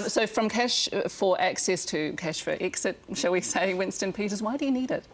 So from cash for access to cash for exit, shall we say, Winston Peters, why do you need it?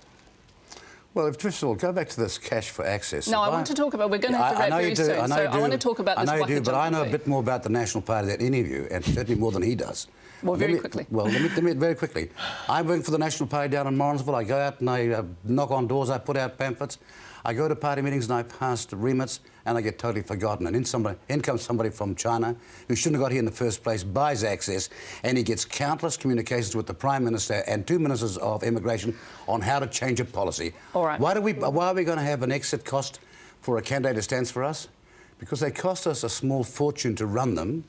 Well, first of all, go back to this cash for access. No, I want to talk about, we're going to have to wrap very soon, so I want to talk about this. I know you do, but I know a bit more about the National Party than any of you, and certainly more than he does. Well, very quickly. Let me very quickly. I'm working for the National Party down in Morrinsville. I go out and I knock on doors, I put out pamphlets. I go to party meetings and I pass the remits and I get totally forgotten. And in comes somebody from China who shouldn't have got here in the first place, buys access, and he gets countless communications with the Prime Minister and 2 Ministers of Immigration on how to change a policy. All right. Why are we going to have an exit cost for a candidate who stands for us? Because they cost us a small fortune to run them.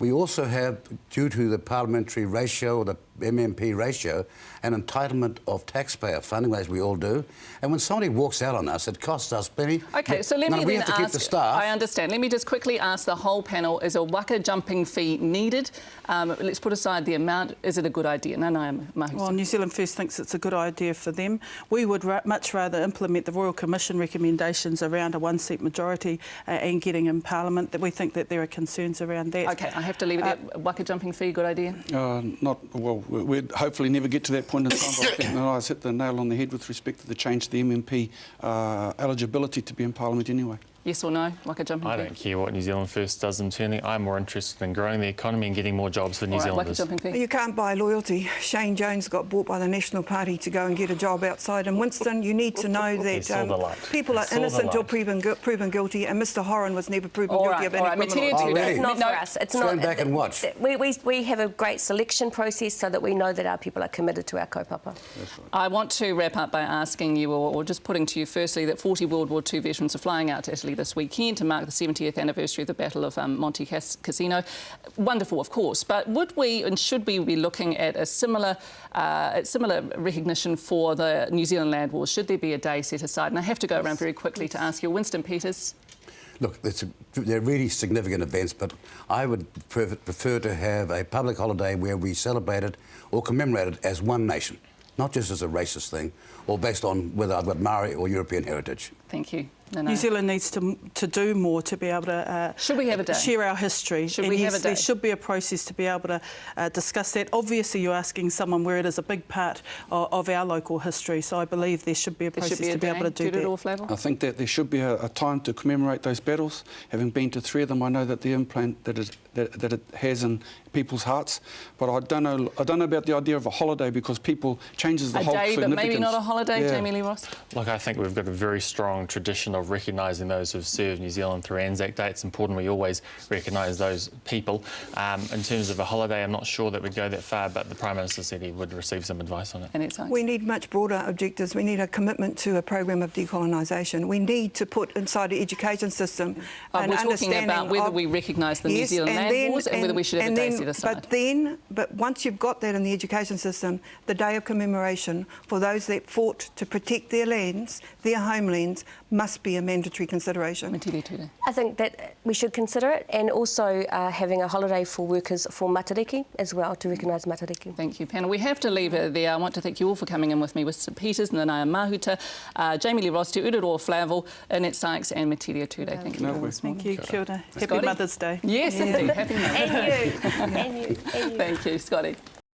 We also have, due to the parliamentary ratio, or the MMP ratio, an entitlement of taxpayer funding, as we all do. And when somebody walks out on us, it costs us plenty. OK, so let me we then have to keep the ask, staff. I understand. Let me just quickly ask the whole panel, is a waka jumping fee needed? Let's put aside the amount. Is it a good idea? Well, New Zealand First thinks it's a good idea for them. We would much rather implement the Royal Commission recommendations around a one-seat majority and getting in Parliament. That we think that there are concerns around that. OK, I have to leave it there. Waka jumping fee, good idea? We'd hopefully never get to that point in time, but I think Marae's hit the nail on the head with respect to the change to the MMP eligibility to be in Parliament anyway. Yes or no, waka jumping fee? I don't care what New Zealand First does internally. I'm more interested in growing the economy and getting more jobs for New Zealanders. Waka jumping fee? You can't buy loyalty. Shane Jones got bought by the National Party to go and get a job outside. And Winston, you need to know that people are innocent till proven guilty, and Mr Horan was never proven guilty of any criminal. It's not for us. It's not. Stand back and watch. We have a great selection process so that we know that our people are committed to our kaupapa. That's right. I want to wrap up by asking you, or just putting to you firstly, that 40 World War II veterans are flying out to Italy this weekend to mark the 70th anniversary of the Battle of Monte Cassino. Wonderful, of course, but would we and should we be looking at a similar recognition for the New Zealand land wars? Should there be a day set aside? And I have to go around very quickly to ask you, Winston Peters. Look, they're really significant events, but I would prefer to have a public holiday where we celebrate it or commemorate it as one nation, not just as a racist thing or based on whether I've got Marae or European heritage. Thank you. New Zealand needs to do more to be able to should we have a day? Share our history. Should we have a day? There should be a process to be able to discuss that. Obviously, you're asking someone where it is a big part of our local history, so I believe there should be a process to be able to do that. I think that there should be a time to commemorate those battles. Having been to 3 of them, I know that the implant that it has in people's hearts. But I don't know about the idea of a holiday, because people changes the whole significance. A day, but maybe not a holiday, yeah. Jami-Lee Ross? Look, I think we've got a very strong tradition of recognising those who've served New Zealand through Anzac Day. It's important we always recognise those people. In terms of a holiday, I'm not sure that we'd go that far, but the Prime Minister said he would receive some advice on it. Annette Sykes. We need much broader objectives. We need a commitment to a program of decolonisation. We need to put inside the education system an we're understanding talking about whether we recognise the New Zealand land wars and whether we should have a day set aside. But once you've got that in the education system, the day of commemoration for those that fought to protect their lands, their homelands, must be a mandatory consideration. I think that we should consider it, and also having a holiday for workers for matariki as well, to recognise matariki. Thank you, panel. We have to leave it there. I want to thank you all for coming in with me, Winston Peters, Nanaia Mahuta, Jami-Lee Ross, Te Ururo Flavel, Annette Sykes and Matiria Tude. Thank you. Thank you. Kia ora. Happy Scotty? Mother's Day. Yes, indeed. Happy Mother's Day. And you. Thank you, Scotty.